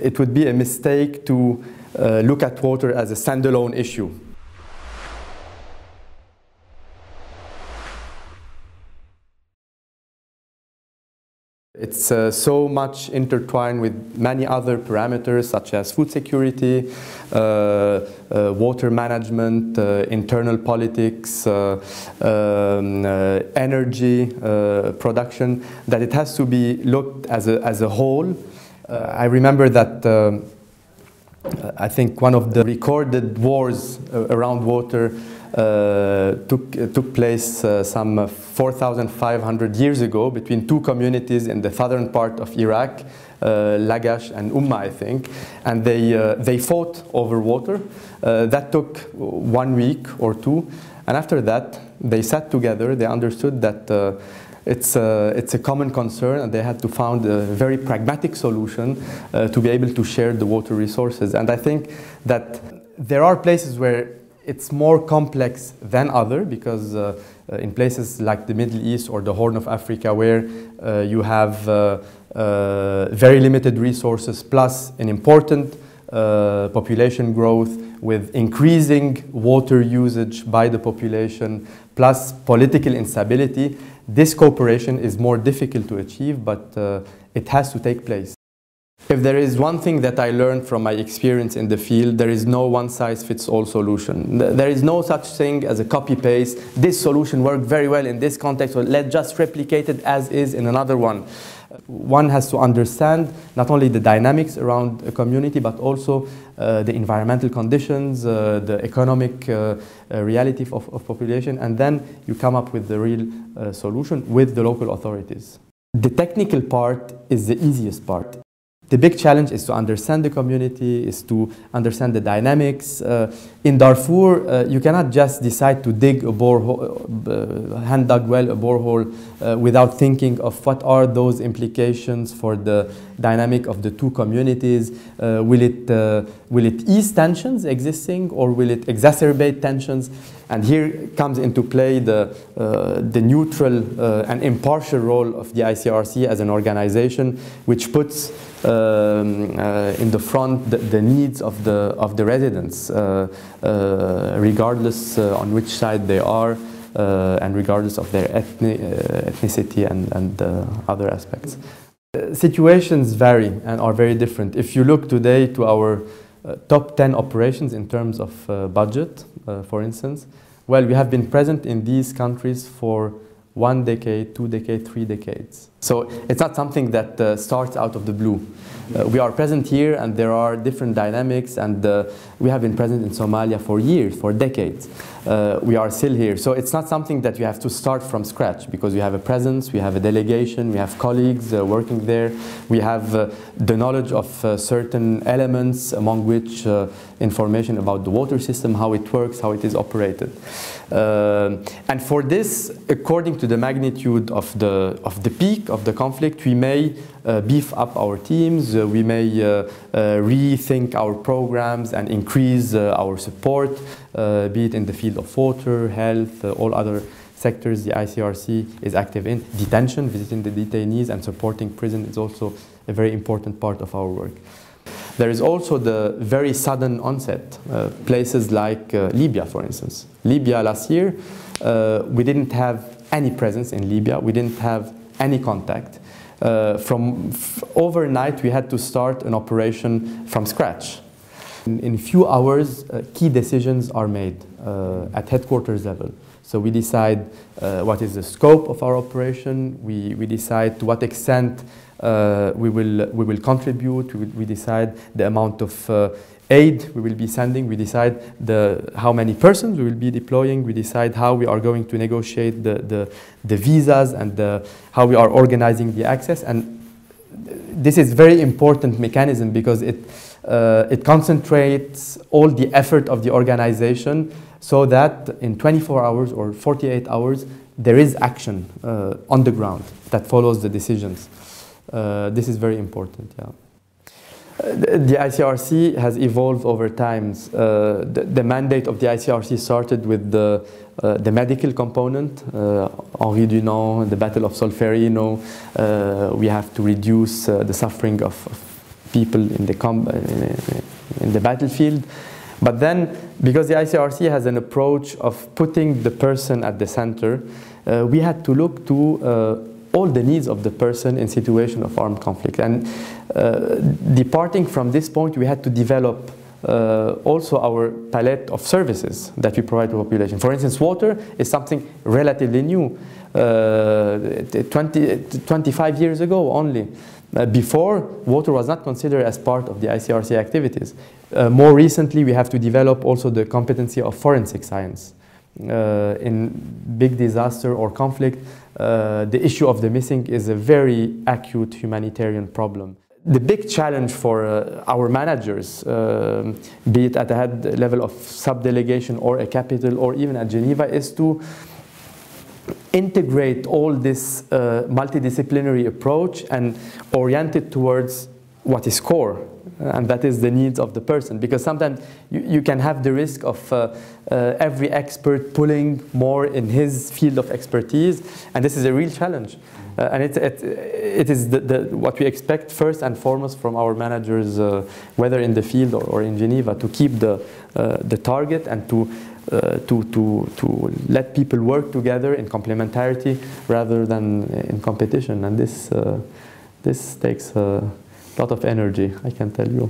It would be a mistake to look at water as a standalone issue. It's so much intertwined with many other parameters such as food security, water management, internal politics, energy production, that it has to be looked as a whole. I remember that I think one of the recorded wars around water took place some 4,500 years ago between two communities in the southern part of Iraq, Lagash and Umma, I think, and they fought over water. That took 1 week or two, and after that they sat together. They understood that it's a common concern, and they had to find a very pragmatic solution to be able to share the water resources. And I think that there are places where it's more complex than other, because in places like the Middle East or the Horn of Africa, where you have very limited resources plus an important population growth with increasing water usage by the population plus political instability, this cooperation is more difficult to achieve, but it has to take place. If there is one thing that I learned from my experience in the field, there is no one-size-fits-all solution. There is no such thing as a copy-paste. This solution worked very well in this context, so let's just replicate it as is in another one. One has to understand not only the dynamics around a community, but also the environmental conditions, the economic reality of population, and then you come up with the real solution with the local authorities. The technical part is the easiest part. The big challenge is to understand the community, is to understand the dynamics. In Darfur, you cannot just decide to dig a borehole, hand-dug well, a borehole, without thinking of what are those implications for the dynamic of the two communities. Will it ease tensions existing, or will it exacerbate tensions? And here comes into play the neutral and impartial role of the ICRC as an organization, which puts in the front the needs of the residents, regardless on which side they are, and regardless of their ethnicity and other aspects. Situations vary and are very different. If you look today to our top 10 operations in terms of budget, for instance, well, we have been present in these countries for 1 decade, 2 decades, 3 decades. So it's not something that starts out of the blue. We are present here, and there are different dynamics, and we have been present in Somalia for years, for decades. We are still here. So it's not something that you have to start from scratch, because we have a presence, we have a delegation, we have colleagues working there, we have the knowledge of certain elements, among which information about the water system, how it works, how it is operated. And for this, according to the magnitude of the peak of the conflict, we may beef up our teams, we may rethink our programs and increase our support, be it in the field of water, health, all other sectors the ICRC is active in. Detention, visiting the detainees and supporting prison is also a very important part of our work. There is also the very sudden onset, places like Libya, for instance. Libya last year, we didn't have any presence in Libya, we didn't have any contact. Overnight, we had to start an operation from scratch. In a few hours, key decisions are made at headquarters level. So we decide what is the scope of our operation, we decide to what extent we will contribute, we decide the amount of aid we will be sending, we decide how many persons we will be deploying, we decide how we are going to negotiate the visas and how we are organizing the access. And this is a very important mechanism, because it concentrates all the effort of the organization, so that in 24 hours or 48 hours there is action on the ground that follows the decisions. This is very important, yeah. The ICRC has evolved over time. The mandate of the ICRC started with the medical component, Henri Dunant, the Battle of Solferino. We have to reduce the suffering of people in the battlefield. But then, because the ICRC has an approach of putting the person at the center, we had to look to all the needs of the person in situation of armed conflict. And departing from this point, we had to develop also our palette of services that we provide to the population. For instance, water is something relatively new, 25 years ago only. Before, water was not considered as part of the ICRC activities. More recently, we have to develop also the competency of forensic science. In big disaster or conflict, the issue of the missing is a very acute humanitarian problem. The big challenge for our managers, be it at the head level of sub-delegation or a capital or even at Geneva, is to integrate all this multidisciplinary approach and orient it towards what is core, and that is the needs of the person. Because sometimes you can have the risk of every expert pulling more in his field of expertise, and this is a real challenge. And it is what we expect first and foremost from our managers, whether in the field or in Geneva, to keep the target and to let people work together in complementarity rather than in competition. And this takes a lot of energy, I can tell you.